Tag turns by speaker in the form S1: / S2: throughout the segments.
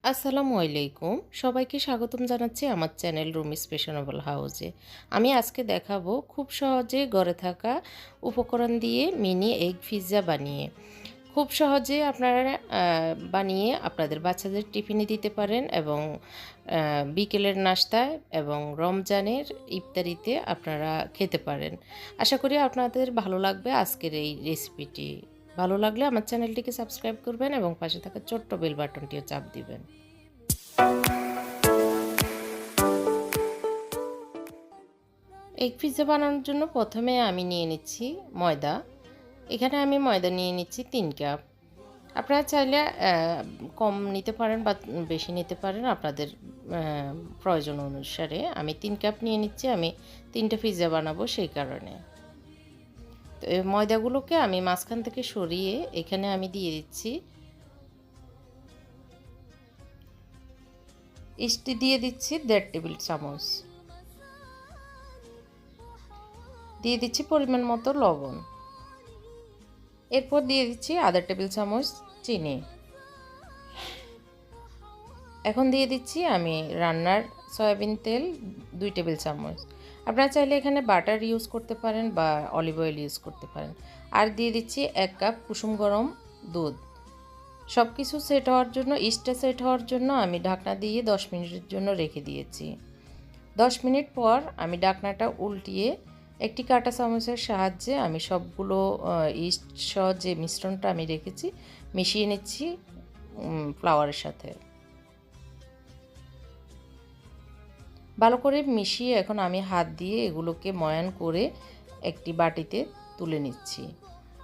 S1: আসসালামু আলাইকুম। সবাইকে স্বাগতম জানাচ্ছি আমার চ্যানেল রুমিস ফ্যাশনেবল হাউসে। আমি আজকে দেখাবো খুব সহজে ঘরে থাকা উপকরণ দিয়ে মিনি এগ পিৎজা বানিয়ে। খুব সহজে আপনারা বানিয়ে আপনাদের বাচ্চাদের টিফিনে দিতে পারেন এবং বিকেলের নাস্তায় এবং রমজানের ইফতারিতে আপনারা খেতে পারেন। আশা করি আপনাদের ভালো লাগবে আজকের এই রেসিপিটি। ভালো লাগলে আমার চ্যানেলটিকে সাবস্ক্রাইব করবেন এবং পাশে থাকা ছোট্ট বেল বাটনটিও চাপ দিবেন। এগ পিৎজা বানানোর জন্য প্রথমে আমি নিয়ে নিচ্ছি ময়দা। এখানে আমি ময়দা নিয়ে নিচ্ছি ৩ কাপ। আপনারা চাইলে কম নিতে পারেন বা বেশি নিতে পারেন আপনাদের প্রয়োজন অনুসারে। আমি ৩ কাপ নিয়ে নিচ্ছি, আমি ৩টা পিৎজা বানাবো সেই কারণে। তো এই ময়দাগুলোকে আমি মাঝখান থেকে সরিয়ে এখানে আমি দিয়ে দিচ্ছি ইস্ট দিয়ে দিচ্ছি ১.৫ টেবিল চামচ। দিয়ে দিচ্ছি পরিমাণ মতো লবণ। এরপর দিয়ে দিচ্ছি ১/২ টেবিল চামচ চিনি। এখন দিয়ে দিচ্ছি আমি রান্নার সয়াবিন তেল ২ টেবিল চামচ। আপনারা চাইলে এখানে বাটার ইউজ করতে পারেন বা অলিভ অয়েল ইউজ করতে পারেন। আর দিয়ে দিচ্ছি ১ কাপ কুসুম গরম দুধ। সব কিছু সেট হওয়ার জন্য, ইস্টটা সেট হওয়ার জন্য আমি ঢাকনা দিয়ে ১০ মিনিটের জন্য রেখে দিয়েছি। ১০ মিনিট পর আমি ঢাকনাটা উল্টিয়ে একটি কাঁটা চামচের সাহায্যে আমি সবগুলো ইস্ট সহ যে মিশ্রণটা আমি রেখেছি মিশিয়ে নিচ্ছি ফ্লাওয়ারের সাথে। ভালো করে মিশিয়ে এখন আমি হাত দিয়ে এগুলোকে ময়ান করে একটি বাটিতে তুলে নিচ্ছি।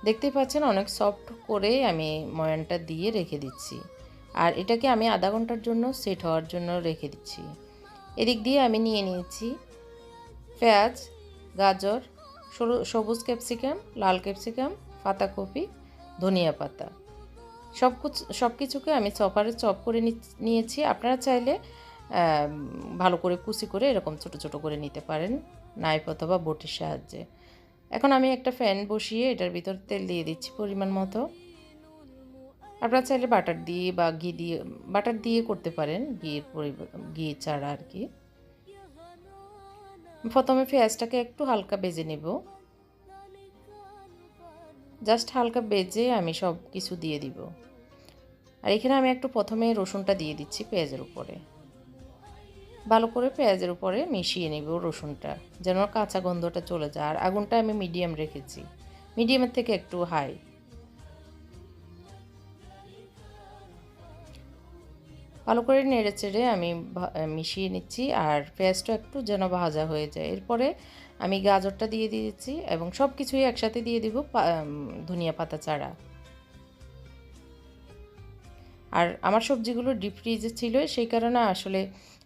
S1: দেখতেই পাচ্ছেন অনেক সফট করে আমি ময়ানটা দিয়ে রেখে দিচ্ছি। আর এটাকে আমি আধা ঘন্টার জন্য সেট হওয়ার জন্য রেখে দিচ্ছি। এদিক দিয়ে আমি নিয়ে নিয়েছি পেঁয়াজ, গাজর, সবুজ ক্যাপসিকাম, লাল ক্যাপসিকাম, পাতাকপি, ধনিয়া পাতা। সব কিছুকে আমি চপারে চপ করে নিয়েছি। আপনারা চাইলে ভালো করে কুচি করে এরকম ছোট ছোট করে নিতে পারেন নাইফ অথবা বটির সাহায্যে। এখন আমি একটা প্যান বসিয়ে এটার ভিতর তেল দিয়ে দিচ্ছি পরিমাণ মতো। আপনারা চাইলে বাটার দিয়ে বা ঘি দিয়ে, বাটার দিয়ে করতে পারেন, ঘি ছাড়া আর কি। প্রথমে পেঁয়াজটাকে একটু হালকা ভেজে নেব। জাস্ট হালকা ভেজে আমি সব কিছু দিয়ে দিব। আর এখানে আমি একটু প্রথমে রসুনটা দিয়ে দিচ্ছি পেঁয়াজের উপরে। ভালো করে পেঁয়াজের উপরে মিশিয়ে নেব রসুনটা, যেন কাঁচা গন্ধটা চলে যায়। আর আগুনটা আমি মিডিয়াম রেখেছি, মিডিয়ামের থেকে একটু হাই। ভালো করে নেড়ে চেড়ে আমি মিশিয়ে নিচ্ছি আর পেঁয়াজটা একটু যেন ভাজা হয়ে যায়। এরপরে আমি গাজরটা দিয়ে দিয়েছি এবং সব কিছুই একসাথে দিয়ে দিব, ধনিয়া পাতা ছাড়া। আর আমার সবজিগুলো ডিপ ফ্রিজে ছিল, সেই কারণে আসলে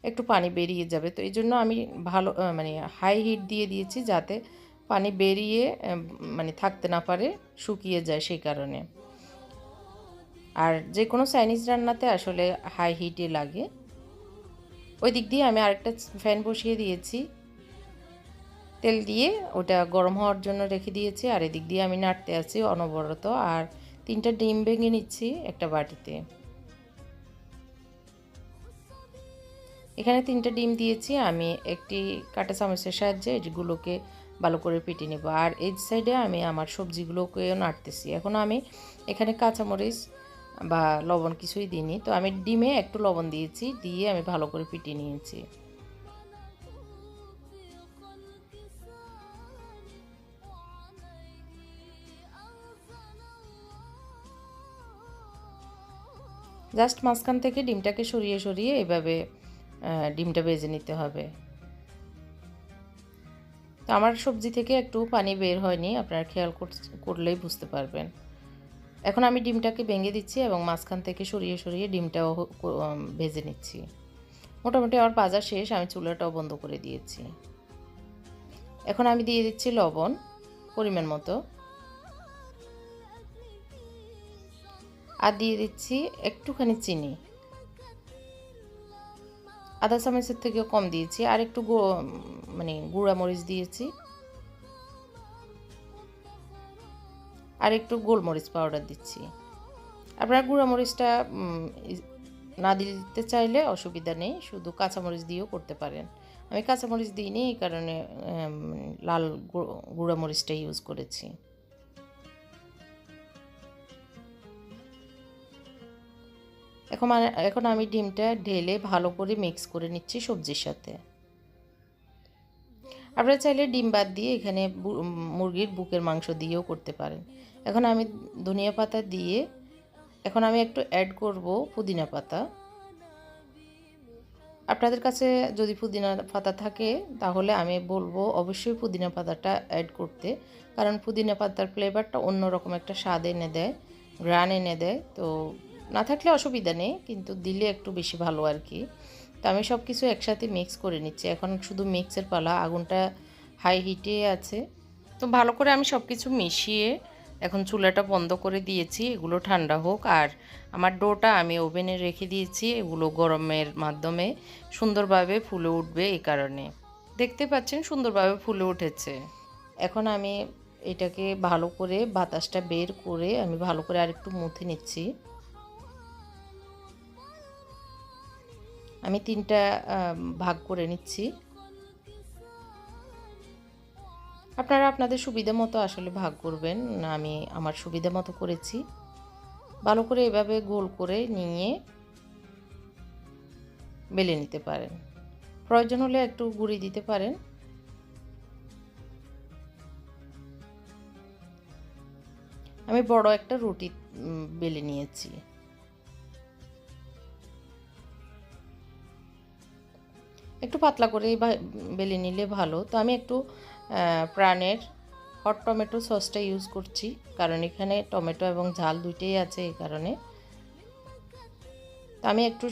S1: একটু পানি বেরিয়ে যাবে। তো এই জন্য আমি ভালো মানে হাই হিট দিয়ে দিয়েছি যাতে পানি বেরিয়ে মানে থাকতে না পারে, শুকিয়ে যায় সেই কারণে। আর যে কোনো চাইনিজ রান্নাতে আসলে হাই হিটই লাগে। ওই দিক দিয়ে আমি আরেকটা ফ্যান বসিয়ে দিয়েছি, তেল দিয়ে ওটা গরম হওয়ার জন্য রেখে দিয়েছি। আর এদিক দিয়ে আমি নাড়তে আছি অনবরত। আর 3টা ডিম ভেঙে নিচ্ছি একটা বাটিতে। এখানে 3টা ডিম দিয়েছি, আমি একটি কাঁটা চামচের সাহায্যে এগুলোকে ভালো করে পিটে নেব। আর এই সাইডে আমি আমার সবজিগুলোকেও নাড়তেছি। এখন আমি এখানে কাঁচামরিচ বা লবণ কিছুই দিইনি, তো আমি ডিমে একটু লবণ দিয়েছি, দিয়ে আমি ভালো করে পিটিয়ে নিয়েছি। জাস্ট মাঝখান থেকে ডিমটাকে সরিয়ে সরিয়ে এভাবে ডিমটা ভেজে নিতে হবে। তো আমার সবজি থেকে একটু পানি বের হয়নি, আপনারা খেয়াল করলেই বুঝতে পারবেন। এখন আমি ডিমটাকে ভেঙে দিচ্ছি এবং মাঝখান থেকে সরিয়ে সরিয়ে ডিমটাও ভেজে নিচ্ছি। মোটামুটি আমার ভাজা শেষ, আমি চুলাটাও বন্ধ করে দিয়েছি। এখন আমি দিয়ে দিচ্ছি লবণ পরিমাণ মতো, আর দিয়ে দিচ্ছি একটুখানি চিনি, আধা চামচের থেকেও কম দিয়েছি। আর একটু মানে গুঁড়া মরিচ দিয়েছি, আর একটু গোলমরিচ পাউডার দিচ্ছি। আপনারা গুঁড়া মরিচটা না দিতে চাইলে অসুবিধা নেই, শুধু কাঁচামরিচ দিয়েও করতে পারেন। আমি কাঁচামরিচ দিইনি, এই কারণে লাল গুঁড়া মরিচটা ইউজ করেছি। এখন আমি ডিমটা ঢেলে ভালো করে মিক্স করে নিচ্ছি সবজির সাথে। আপনারা চাইলে ডিম বাদ দিয়ে এখানে মুরগির বুকের মাংস দিয়েও করতে পারেন। এখন আমি ধনিয়া পাতা দিয়ে এখন আমি একটু অ্যাড করব পুদিনা পাতা। আপনাদের কাছে যদি পুদিনা পাতা থাকে তাহলে আমি বলবো অবশ্যই পুদিনা পাতাটা অ্যাড করতে, কারণ পুদিনা পাতার ফ্লেভারটা অন্যরকম একটা স্বাদ এনে দেয়, ঘ্রাণ এনে দেয়। তো না থাকলে অসুবিধা নেই, কিন্তু দিলে একটু বেশি ভালো আর কি। তো আমি সব কিছু একসাথে মিক্স করে নিচ্ছি। এখন শুধু মিক্সের পালা, আগুনটা হাই হিটে আছে। তো ভালো করে আমি সব কিছু মিশিয়ে এখন চুলাটা বন্ধ করে দিয়েছি, এগুলো ঠান্ডা হোক। আর আমার ডোটা আমি ওভেনে রেখে দিয়েছি, এগুলো গরমের মাধ্যমে সুন্দরভাবে ফুলে উঠবে, এই কারণে দেখতে পাচ্ছেন সুন্দরভাবে ফুলে উঠেছে। এখন আমি এটাকে ভালো করে বাতাসটা বের করে আমি ভালো করে আরেকটু মুথে নিচ্ছি। আমি 3টা ভাগ করে নিচ্ছি। আপনারা আপনাদের সুবিধা মতো আসলে ভাগ করবেন, আমি আমার সুবিধা মতো করেছি। ভালো করে এভাবে গোল করে নিয়ে বেলে নিতে পারেন, প্রয়োজন হলে একটু গুঁড়ি দিতে পারেন। আমি বড় একটা রুটি বেলে নিয়েছি। একটু পাতলা করে বেলে নিলে ভালো। তো আমি একটু প্রাণের হট টমেটো সসটা ইউজ করছি, কারণ এখানে টমেটো এবং ঝাল দুইটাই আছে, এই কারণে। তো আমি একটু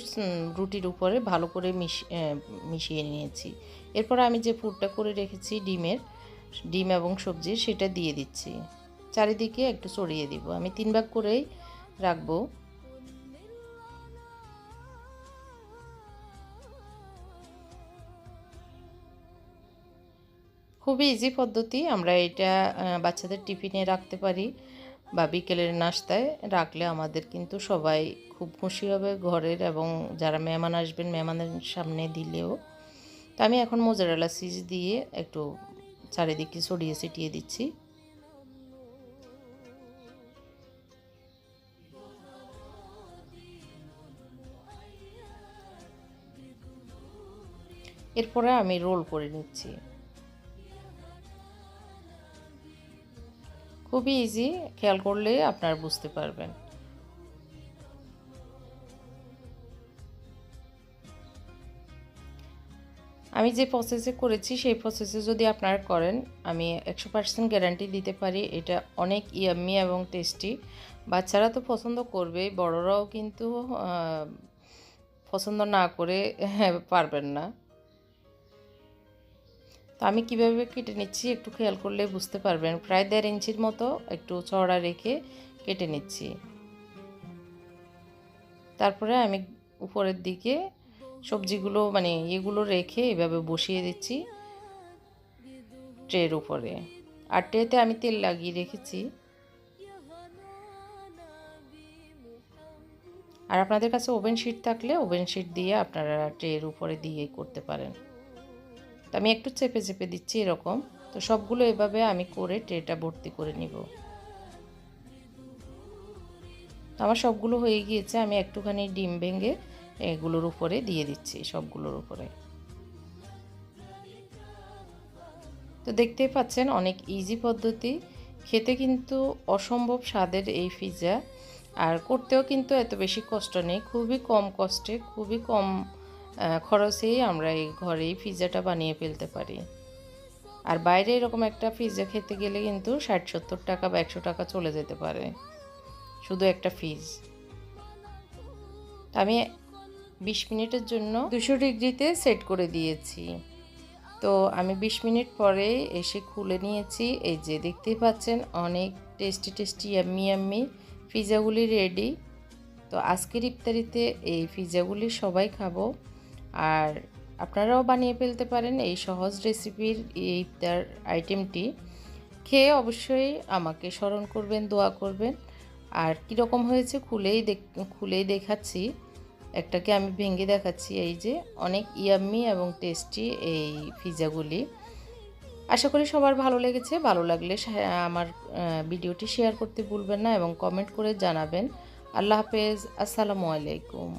S1: রুটির উপরে ভালো করে মিশিয়ে নিয়েছি। এরপর আমি যে পুরটা করে রেখেছি ডিম এবং সবজি, সেটা দিয়ে দিচ্ছি। চারিদিকে একটু ছড়িয়ে দিব। আমি 3 ভাগ করেই রাখবো। খুবই ইজি পদ্ধতি। আমরা এটা বাচ্চাদের টিফিনে রাখতে পারি বা বিকেলের নাস্তায় রাখলে আমাদের কিন্তু সবাই খুব খুশি হবে ঘরের, এবং যারা মেহমান আসবেন মেহমানের সামনে দিলেও। তো আমি এখন মোজারেলা চিজ দিয়ে একটু চারিদিকে ছড়িয়ে ছিটিয়ে দিচ্ছি। এরপরে আমি রোল করে নিচ্ছি। খুবই ইজি, খেয়াল করলে আপনারা বুঝতে পারবেন। আমি যে প্রসেসে করেছি সেই প্রসেসে যদি আপনারা করেন, আমি 100% গ্যারান্টি দিতে পারি এটা অনেক ইয়াম্মি এবং টেস্টি। বাচ্চারা তো পছন্দ করবে, বড়রাও কিন্তু পছন্দ না করে পারবেন না। তো আমি কিভাবে কেটে নিচ্ছি একটু খেয়াল করলে বুঝতে পারবেন। প্রায় 1.5 ইঞ্চির মতো একটু চওড়া রেখে কেটে নিচ্ছি। তারপরে আমি উপরের দিকে সবজিগুলো এগুলো রেখে এভাবে বসিয়ে দিচ্ছি ট্রের উপরে। আর ট্রেতে আমি তেল লাগিয়ে রেখেছি। আর আপনাদের কাছে ওভেন শিট থাকলে ওভেন শিট দিয়ে আপনারা ট্রের উপরে দিয়ে করতে পারেন। তো আমি একটু চেপে চেপে দিচ্ছি এরকম। তো সবগুলো এভাবে আমি করে ট্রেটা ভর্তি করে নিব। আমার সবগুলো হয়ে গিয়েছে। আমি একটুখানি ডিম ভেঙে এগুলোর উপরে দিয়ে দিচ্ছি, সবগুলোর উপরে। তো দেখতেই পাচ্ছেন অনেক ইজি পদ্ধতি, খেতে কিন্তু অসম্ভব স্বাদের এই পিৎজা। আর করতেও কিন্তু এত বেশি কষ্ট নেই, খুবই কম কষ্টে খুবই কম খরচেই আমরা এই ঘরেই পিৎজাটা বানিয়ে ফেলতে পারি। আর বাইরে এরকম একটা পিৎজা খেতে গেলে কিন্তু 60-70 টাকা বা 100 টাকা চলে যেতে পারে শুধু একটা পিস। আমি 20 মিনিটের জন্য 200 ডিগ্রিতে সেট করে দিয়েছি। তো আমি 20 মিনিট পরে এসে খুলে নিয়েছি। এই যে দেখতেই পাচ্ছেন অনেক টেস্টি টেস্টি ইয়াম্মি ইয়াম্মি পিৎজাগুলি রেডি। তো আজকের ইফতারিতে এই পিৎজাগুলি সবাই খাবো, আর আপনারাও বানিয়ে ফেলতে পারেন এই সহজ রেসিপির এই ইফতার আইটেমটি। খেয়ে অবশ্যই আমাকে স্মরণ করবেন, দোয়া করবেন। আর কীরকম হয়েছে খুলেই দেখাচ্ছি। একটাকে আমি ভেঙে দেখাচ্ছি। এই যে অনেক ইয়াম্মি এবং টেস্টি এই পিৎজাগুলি। আশা করি সবার ভালো লেগেছে। ভালো লাগলে আমার ভিডিওটি শেয়ার করতে ভুলবেন না এবং কমেন্ট করে জানাবেন। আল্লাহ হাফেজ। আসসালামু আলাইকুম।